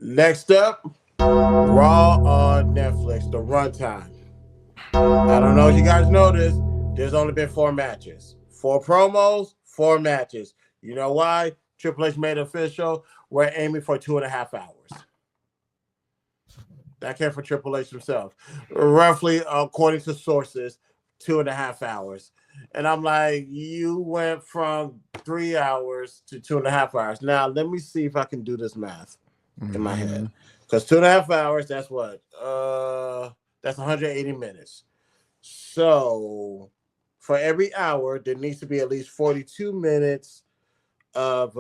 Next up, Raw on Netflix, the Runtime. I don't know if you guys know this. There's only been 4 matches, 4 promos, 4 matches. You know why? Triple H made it official. We're aiming for 2.5 hours. That came from Triple H himself. Roughly, according to sources, 2.5 hours. And I'm like, you went from 3 hours to 2.5 hours. Now, let me see if I can do this math in my head. Because 2.5 hours, that's what? That's 180 minutes. So for every hour, there needs to be at least 42 minutes of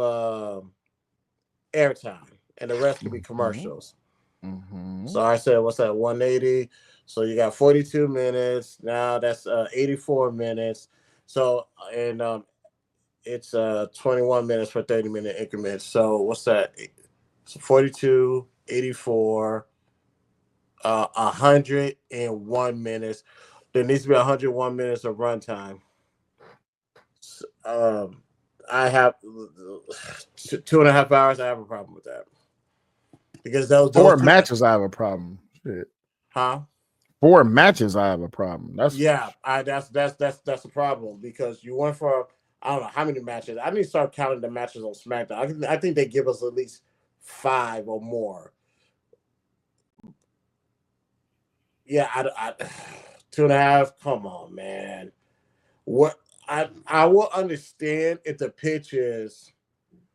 airtime, and the rest could be commercials. So I said, what's that? 180. So you got 42 minutes. Now that's 84 minutes. So and it's 21 minutes for 30-minute increments. So what's that? So 42, 84, 101 minutes. There needs to be 101 minutes of runtime. I have 2.5 hours. I have a problem with that because those 4 matches. I have a problem. Shit. Huh? 4 matches. I have a problem. That's a problem because you went for I don't know how many matches. I need to start counting the matches on SmackDown. I think they give us at least 5 or more. Yeah, I 2.5. Come on, man. What I will understand if the pitch is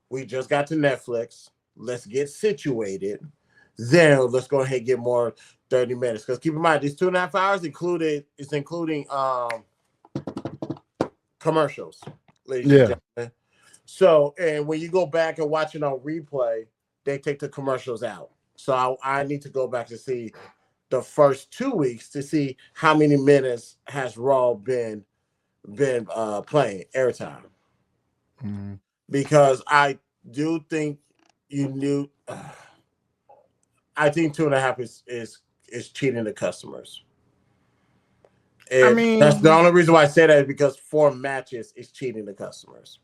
we just got to Netflix. Let's get situated. Then let's go ahead and get more 30 minutes. Because keep in mind, these 2.5 hours including commercials, ladies and gentlemen. So, and when you go back and watch it on replay, they take the commercials out. So I need to go back to see the first 2 weeks to see how many minutes has Raw been playing airtime. Because I do think you knew. I think 2.5 is cheating the customers. And I mean, that's the only reason why I say that is because 4 matches is cheating the customers.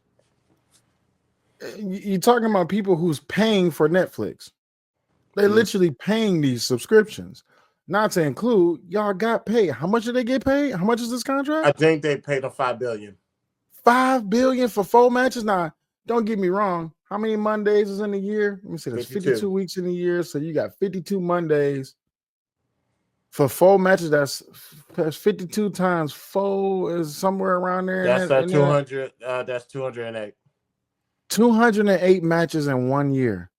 You're talking about people who's paying for Netflix. They're literally paying these subscriptions. Not to include y'all got paid. How much did they get paid? How much is this contract? I think they paid them $5 billion. $5 billion for 4 matches. Now, don't get me wrong. How many Mondays is in a year? Let me see. There's 52 weeks in a year, so you got 52 Mondays for 4 matches. That's 52 times 4 is somewhere around there. That's 200. That's 208. 208 matches in 1 year.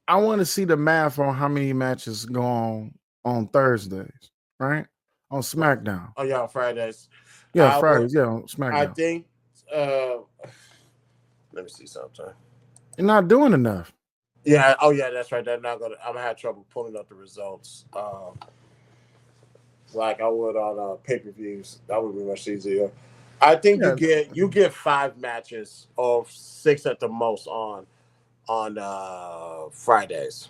I want to see the math on how many matches go on Thursdays, right? On SmackDown. Oh yeah, on Fridays. Yeah, Fridays. On SmackDown. I think. Let me see something. You're not doing enough. Yeah. Oh yeah, that's right. I'm gonna have trouble pulling up the results. Like I would on pay-per-views. That would be much easier. I think you get 5 matches or 6 at the most on Fridays,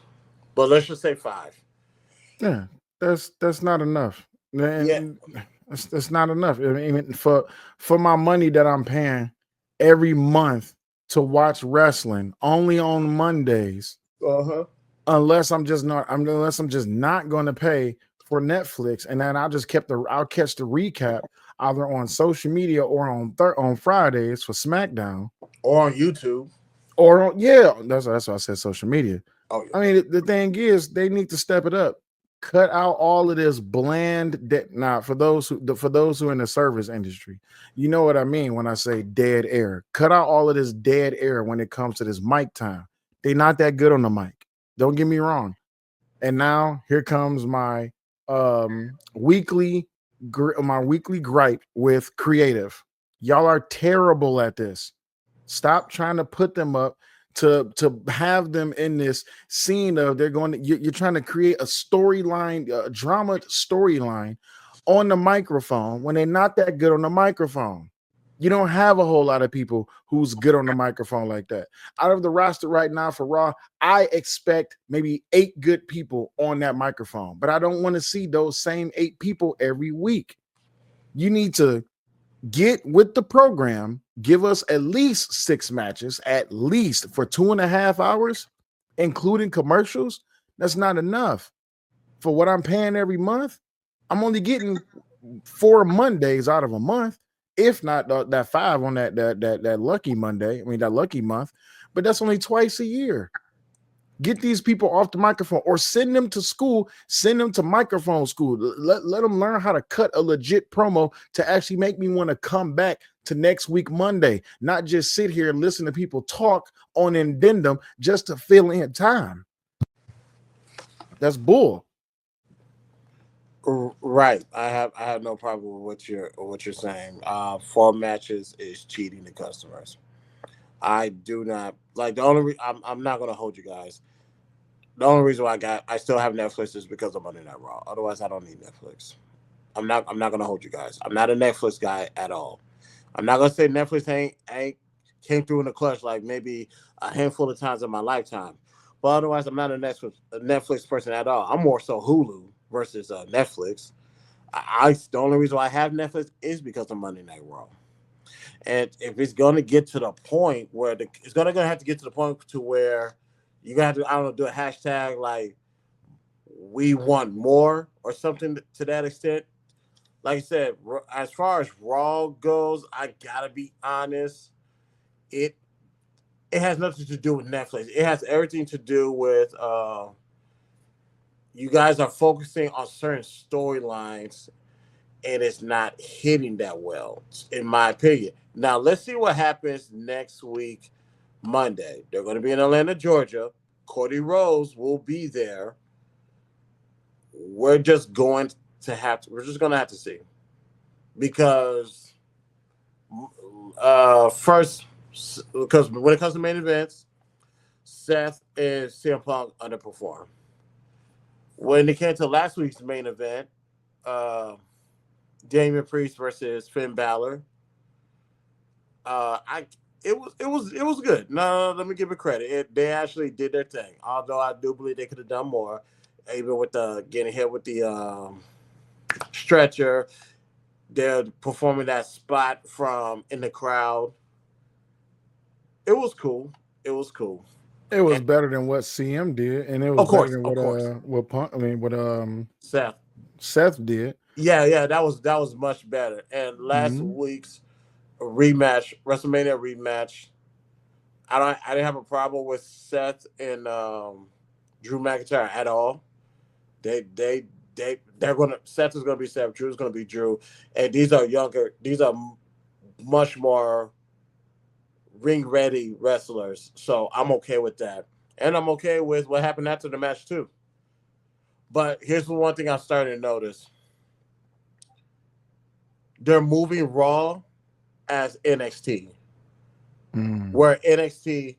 but let's just say 5. Yeah, that's not enough. That's not enough. I mean, for my money that I'm paying every month to watch wrestling only on Mondays. Unless I'm just not going to pay for Netflix, and then I'll catch the recap either on social media or on Fridays for SmackDown or on YouTube that's why I said social media. Oh, yeah. I mean, the thing is, they need to step it up. Cut out all of this bland. For those who are in the service industry, you know what I mean when I say dead air. Cut out all of this dead air when it comes to this mic time. They're not that good on the mic. Don't get me wrong. And now here comes my weekly gripe with creative. Y'all are terrible at this. Stop trying to put them up to have them in this scene of you're trying to create a storyline, a drama storyline on the microphone when they're not that good on the microphone. You don't have a whole lot of people who's good on the microphone like that. Out of the roster right now for Raw, I expect maybe 8 good people on that microphone, but I don't want to see those same 8 people every week. You need to get with the program, give us at least 6 matches, at least for 2.5 hours, including commercials, that's not enough for what I'm paying every month. I'm only getting 4 Mondays out of a month, if not that 5 on that lucky Monday. I mean that lucky month, but that's only twice a year. Get these people off the microphone or send them to school, send them to microphone school. Let them learn how to cut a legit promo to actually make me want to come back to next week Monday, not just sit here and listen to people talk on addendum just to fill in time. That's bull. Right. I have no problem with what you're saying. 4 matches is cheating the customers. I do not like the only. I'm not gonna hold you guys. The only reason why I still have Netflix is because of Monday Night Raw. Otherwise, I don't need Netflix. I'm not gonna hold you guys. I'm not a Netflix guy at all. I'm not gonna say Netflix ain't came through in the clutch like maybe a handful of times in my lifetime. But otherwise, I'm not a Netflix person at all. I'm more so Hulu versus Netflix. The only reason why I have Netflix is because of Monday Night Raw. And if it's gonna get to the point where it's gonna have to get to the point to where you gotta I don't know, do a hashtag like we want more or something to that extent. Like I said, as far as Raw goes, I gotta be honest. It it has nothing to do with Netflix. It has everything to do with you guys are focusing on certain storylines and it's not hitting that well, in my opinion. Now let's see what happens next week, Monday. They're going to be in Atlanta, Georgia. Cody Rhodes will be there. We're just going to have to see because first, because when it comes to main events, Seth and CM Punk underperform. When it came to last week's main event, uh, Damian Priest versus Finn Balor, I it was good. No, let me give it credit. They actually did their thing. Although I do believe they could have done more, even with the getting hit with the stretcher. They're performing that spot from in the crowd. It was cool. It was cool. It was And better than what CM did, and it was of better course, than of course, what Punk. I mean, what Seth. Seth did. Yeah, that was much better. And last Mm-hmm. week's rematch, WrestleMania rematch, I didn't have a problem with Seth and Drew McIntyre at all. They're gonna Seth is gonna be Seth, Drew's gonna be Drew, and these are much more ring ready wrestlers. So I'm okay with that, and I'm okay with what happened after the match too. But here's the one thing I'm starting to notice: they're moving Raw as NXT, Mm. where NXT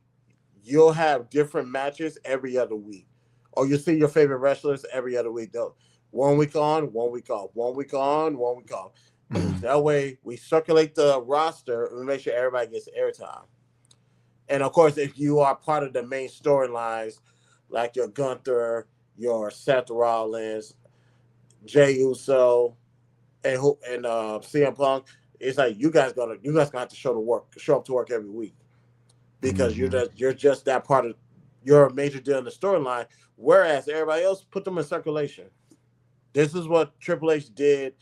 you'll have different matches every other week, or you'll see your favorite wrestlers every other week. Though 1 week on, 1 week off, 1 week on, 1 week off. Mm. That way, we circulate the roster and make sure everybody gets airtime. And of course, if you are part of the main storylines, like your Gunther, your Seth Rollins, Jey Uso, and CM Punk, it's like you guys gonna have to show up to work every week because Mm-hmm. you're just that part of you're a major deal in the storyline. Whereas everybody else put them in circulation. This is what Triple H did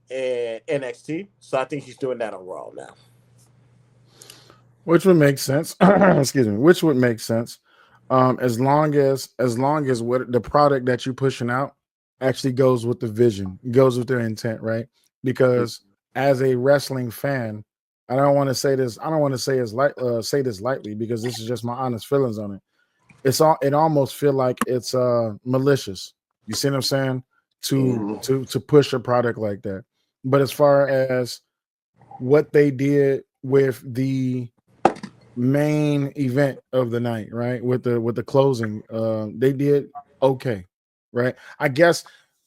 in NXT, so I think he's doing that on Raw now. Which would make sense. Excuse me. Which would make sense. As long as what the product that you're pushing out actually goes with the vision, goes with their intent, right? Because as a wrestling fan, I don't want to say this. I don't want to say this lightly because this is just my honest feelings on it. It almost feel like it's malicious. You see what I'm saying? To Mhm. to push a product like that. But as far as what they did with the main event of the night, right? With the closing, they did okay, right? I guess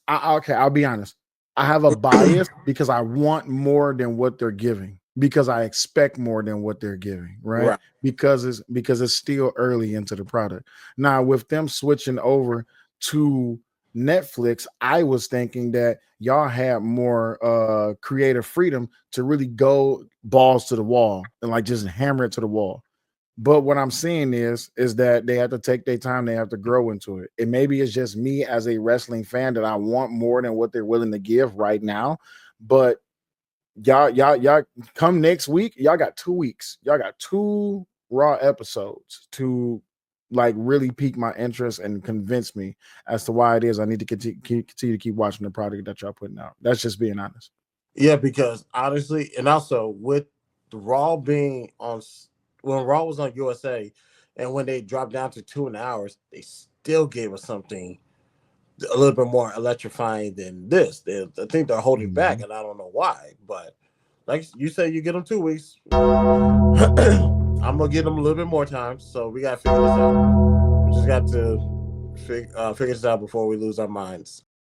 okay, I'll be honest. I have a bias because I want more than what they're giving, because I expect more than what they're giving, right? Right. Because it's still early into the product. Now, with them switching over to Netflix, I was thinking that y'all had more creative freedom to really go balls to the wall and like just hammer it to the wall. But what I'm seeing is that they have to take their time, they have to grow into it. And maybe it's just me as a wrestling fan that I want more than what they're willing to give right now. But y'all come next week, y'all got 2 weeks. Y'all got 2 raw episodes to like really pique my interest and convince me as to why it is I need to continue to keep watching the product that y'all putting out. That's just being honest. Yeah, because honestly, and also with the Raw being on when Raw was on USA, and when they dropped down to 2 hours, they still gave us something a little bit more electrifying than this. I think they're holding back, Mhm. and I don't know why. But like you say, you get them 2 weeks. I'm gonna give them a little bit more time, so we gotta figure this out. We just got to figure this out before we lose our minds.